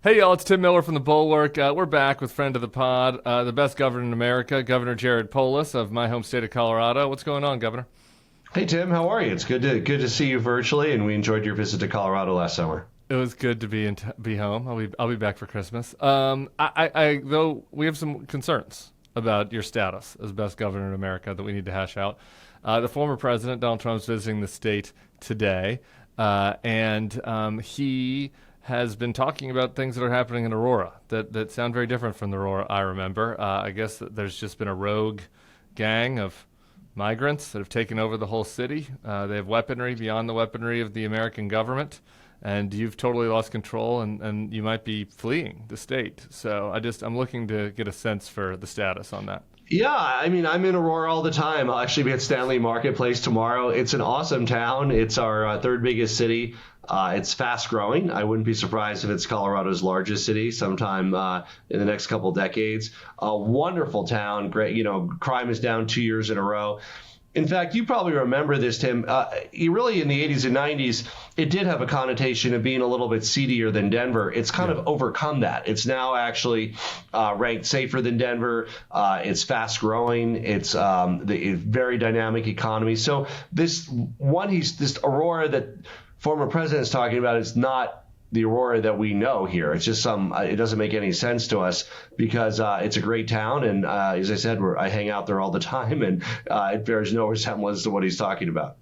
Hey y'all, it's Tim Miller from the Bulwark. We're back with friend of the pod, the best governor in America, Governor Jared Polis of my home state of Colorado. What's going on, Governor? Hey Tim, how are you? It's good to see you virtually, and we enjoyed your visit to Colorado last summer. It was good to be home. I'll be back for Christmas. Though we have some concerns about your status as best governor in America that we need to hash out. The former president Donald Trump's visiting the state today, and he has been talking about things that are happening in Aurora that sound very different from the Aurora I remember. I guess that there's just been a rogue gang of migrants that have taken over the whole city. They have weaponry beyond the weaponry of the American government, and you've totally lost control, and you might be fleeing the state. So I'm looking to get a sense for the status on that. Yeah, I mean, I'm in Aurora all the time. I'll actually be at Stanley Marketplace tomorrow. It's an awesome town. It's our third biggest city. It's fast growing. I wouldn't be surprised if it's Colorado's largest city sometime in the next couple decades. A wonderful town. Great, crime is down 2 years in a row. In fact, you probably remember this, Tim. Really, in the 80s and 90s, it did have a connotation of being a little bit seedier than Denver. It's kind of overcome that. It's now actually ranked safer than Denver. It's fast growing. It's the very dynamic economy. So this Aurora that former president's talking about is not the Aurora that we know here. It's just it doesn't make any sense to us because it's a great town. And as I said, I hang out there all the time, and it bears no resemblance to what he's talking about.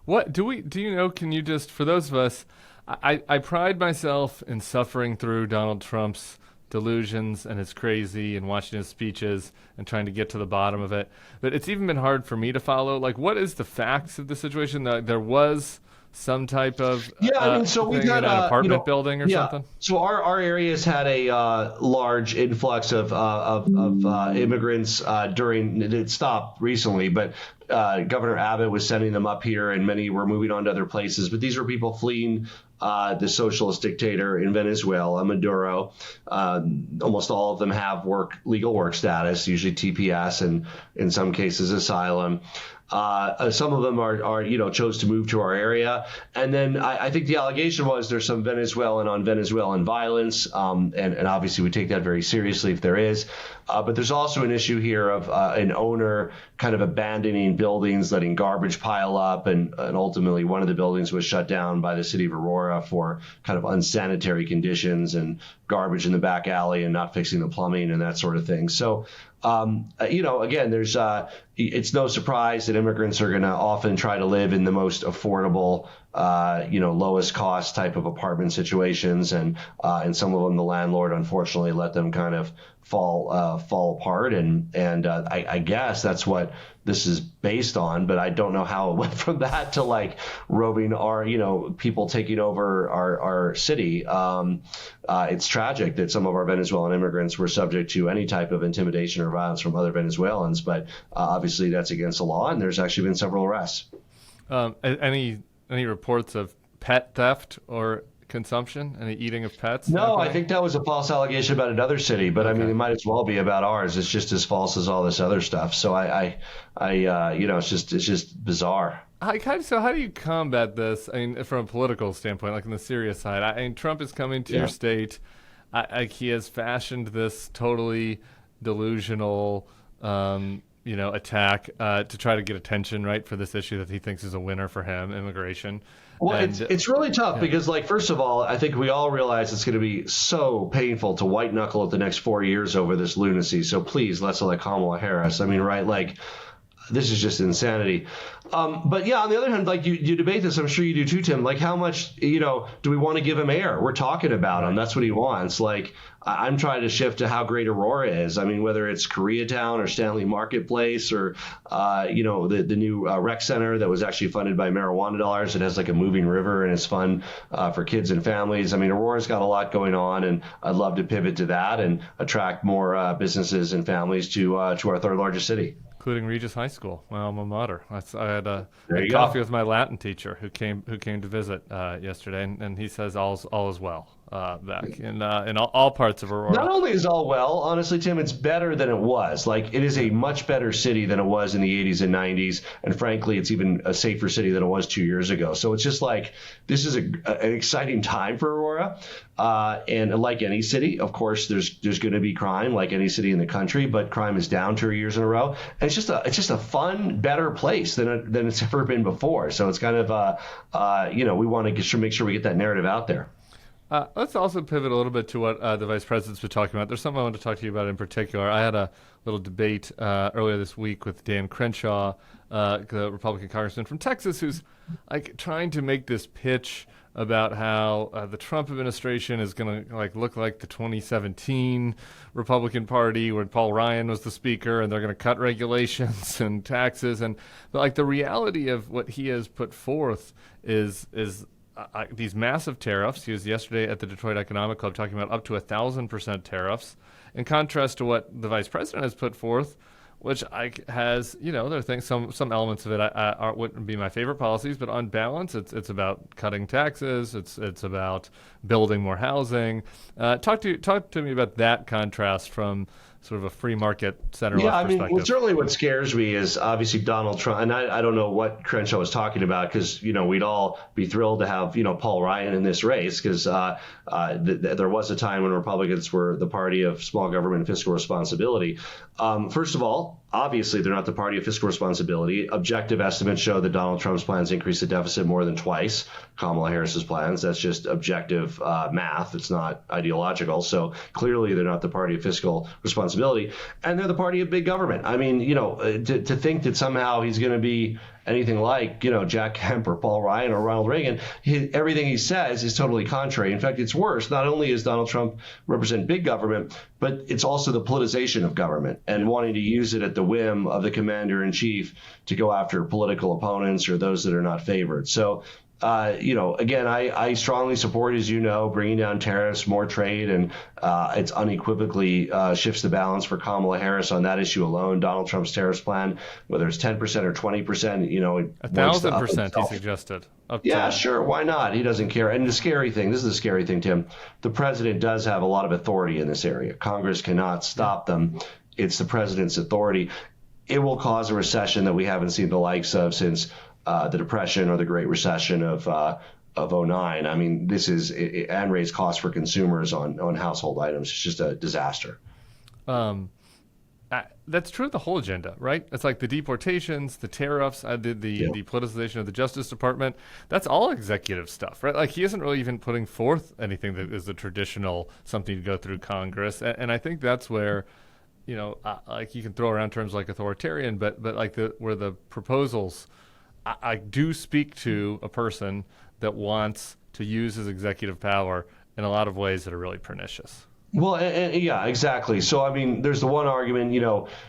What do you know? Can you just, for those of us, I pride myself in suffering through Donald Trump's delusions and his crazy and watching his speeches and trying to get to the bottom of it. But it's even been hard for me to follow. Like, what is the facts of the situation? There was some type of so we've thing got in an apartment building or something. So our areas had a large influx of immigrants during it stopped recently, but Governor Abbott was sending them up here, and many were moving on to other places. But these were people fleeing the socialist dictator in Venezuela, Maduro. Almost all of them have legal work status, usually TPS, and in some cases asylum. Some of them are chose to move to our area. And then I think the allegation was there's some Venezuelan on Venezuelan violence. And obviously we take that very seriously if there is. But there's also an issue here of an owner kind of abandoning buildings, letting garbage pile up. And ultimately one of the buildings was shut down by the city of Aurora for kind of unsanitary conditions and garbage in the back alley and not fixing the plumbing and that sort of thing. So again, it's no surprise that immigrants are going to often try to live in the most affordable, lowest cost type of apartment situations. And some of them, the landlord, unfortunately, let them kind of fall apart. And I guess that's what this is based on. But I don't know how it went from that to like roving people taking over our city. It's tragic that some of our Venezuelan immigrants were subject to any type of intimidation or violence from other Venezuelans. But obviously that's against the law. And there's actually been several arrests. Any reports of pet theft or consumption? Any eating of pets? No, I think that was a false allegation about another city, but okay. I mean, it might as well be about ours. It's just as false as all this other stuff. So it's just bizarre. So how do you combat this? I mean, from a political standpoint, like on the serious side, I mean, Trump is coming to your state. He has fashioned this totally delusional, attack to try to get attention, right, for this issue that he thinks is a winner for him, immigration. Well, it's really tough because, like, first of all, I think we all realize it's going to be so painful to white knuckle it the next 4 years over this lunacy. So please, let's elect Kamala Harris. I mean, right, like, this is just insanity. But yeah, on the other hand, like you debate this, I'm sure you do too, Tim. Like, how much, do we want to give him air? We're talking about him. That's what he wants. Like, I'm trying to shift to how great Aurora is. I mean, whether it's Koreatown or Stanley Marketplace or, the new rec center that was actually funded by marijuana dollars. It has like a moving river and it's fun for kids and families. I mean, Aurora's got a lot going on, and I'd love to pivot to that and attract more businesses and families to our third largest city. Including Regis High School, my alma mater. I had coffee with my Latin teacher who came to visit yesterday, and he says all is well. back in all parts of Aurora. Not only is all well, honestly, Tim, it's better than it was. Like, it is a much better city than it was in the 80s and 90s. And frankly, it's even a safer city than it was 2 years ago. So it's just like, this is an exciting time for Aurora. And like any city, of course, there's going to be crime like any city in the country, but crime is down 2 years in a row. And it's just a fun, better place than it's ever been before. So it's kind of, we want to make sure we get that narrative out there. Let's also pivot a little bit to what the vice president's been talking about. There's something I want to talk to you about in particular. I had a little debate earlier this week with Dan Crenshaw, the Republican congressman from Texas, who's like trying to make this pitch about how the Trump administration is going to look like the 2017 Republican Party when Paul Ryan was the speaker, and they're going to cut regulations and taxes. But the reality of what he has put forth is these massive tariffs. He was yesterday at the Detroit Economic Club talking about up to 1,000% tariffs, in contrast to what the vice president has put forth, which has, there are things, some elements of it wouldn't be my favorite policies, but on balance, it's about cutting taxes, it's about building more housing. Talk to me about that contrast from sort of a free market center-left perspective. Certainly what scares me is obviously Donald Trump, and I don't know what Crenshaw was talking about, because, we'd all be thrilled to have, Paul Ryan in this race, because there was a time when Republicans were the party of small government and fiscal responsibility. First of all, obviously, they're not the party of fiscal responsibility. Objective estimates show that Donald Trump's plans increase the deficit more than twice Kamala Harris's plans. That's just objective math. It's not ideological. So clearly, they're not the party of fiscal responsibility. And they're the party of big government. I mean, to think that somehow he's going to be anything like, Jack Kemp or Paul Ryan or Ronald Reagan, everything he says is totally contrary. In fact, it's worse. Not only does Donald Trump represent big government, but it's also the politicization of government and wanting to use it at the whim of the commander in chief to go after political opponents or those that are not favored. So, again, I strongly support, as bringing down tariffs, more trade, and it's unequivocally shifts the balance for Kamala Harris on that issue alone. Donald Trump's tariffs plan, whether it's 10% or 20%, 1,000%, he suggested. Yeah, sure. Why not? He doesn't care. And this is the scary thing, Tim. The president does have a lot of authority in this area. Congress cannot stop them. It's the president's authority. It will cause a recession that we haven't seen the likes of since the Depression or the Great Recession of 2009. I mean, and raise costs for consumers on household items. It's just a disaster. That's true of the whole agenda, right? It's like the deportations, the tariffs, the politicization of the Justice Department. That's all executive stuff, right? Like, he isn't really even putting forth anything that is the traditional something to go through Congress. And I think that's where, you can throw around terms like authoritarian, but like where the proposals, I do speak to a person that wants to use his executive power in a lot of ways that are really pernicious. Well, yeah, exactly. So, I mean, there's the one argument,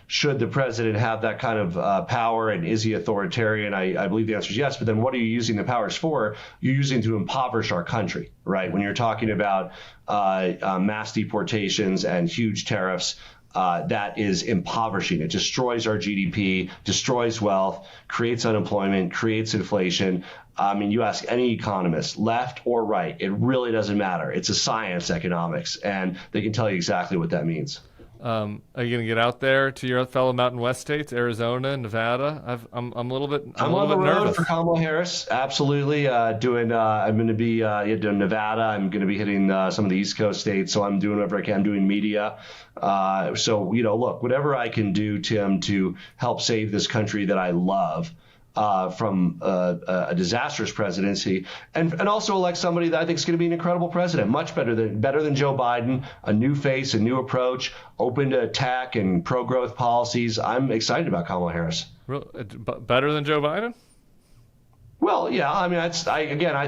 should the president have that kind of power, and is he authoritarian? I believe the answer is yes. But then what are you using the powers for? You're using to impoverish our country, right? When you're talking about mass deportations and huge tariffs, that is impoverishing. It destroys our GDP, destroys wealth, creates unemployment, creates inflation. I mean, you ask any economist, left or right, it really doesn't matter. It's a science, economics, and they can tell you exactly what that means. Are you going to get out there to your fellow Mountain West states, Arizona, Nevada? I'm a little bit nervous. I'm on the road for Kamala Harris. Absolutely. I'm going to be doing Nevada. I'm going to be hitting some of the East Coast states. So I'm doing whatever I can. I'm doing media. So, look, whatever I can do, Tim, to help save this country that I love from a disastrous presidency, and also elect somebody that I think is going to be an incredible president, much better than Joe Biden, a new face, a new approach, open to attack and pro-growth policies. I'm excited about Kamala Harris. Better than Joe Biden? Well, yeah, I mean, I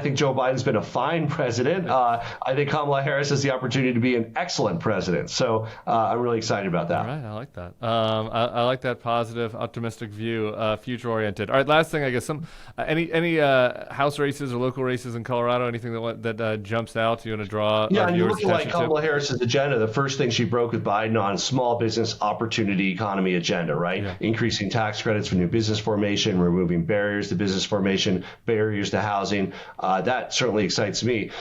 think Joe Biden's been a fine president. I think Kamala Harris has the opportunity to be an excellent president. So I'm really excited about that. All right, I like that. I like that positive, optimistic view, future-oriented. All right, last thing, I guess, any House races or local races in Colorado, anything that jumps out you want to draw? Yeah, and you're looking like Kamala Harris's agenda. The first thing she broke with Biden on small business opportunity economy agenda, right? Yeah. Increasing tax credits for new business formation, removing barriers to business formation, barriers to housing. That certainly excites me.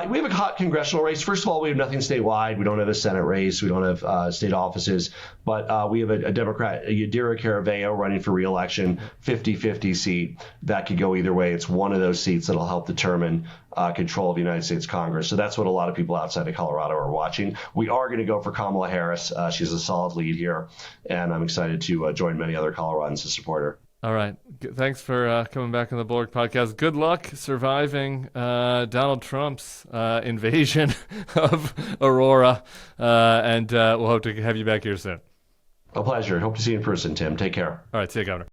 We have a hot congressional race. First of all, we have nothing statewide. We don't have a Senate race. We don't have state offices. But we have a Democrat, Yadira Caraveo, running for re-election, 50-50 seat. That could go either way. It's one of those seats that'll help determine control of the United States Congress. So that's what a lot of people outside of Colorado are watching. We are going to go for Kamala Harris. She's a solid lead here, and I'm excited to join many other Coloradans to support her. All right. Thanks for coming back on the Bulwark podcast. Good luck surviving Donald Trump's invasion of Aurora, and we'll hope to have you back here soon. A pleasure. Hope to see you in person, Tim. Take care. All right. See you, Governor.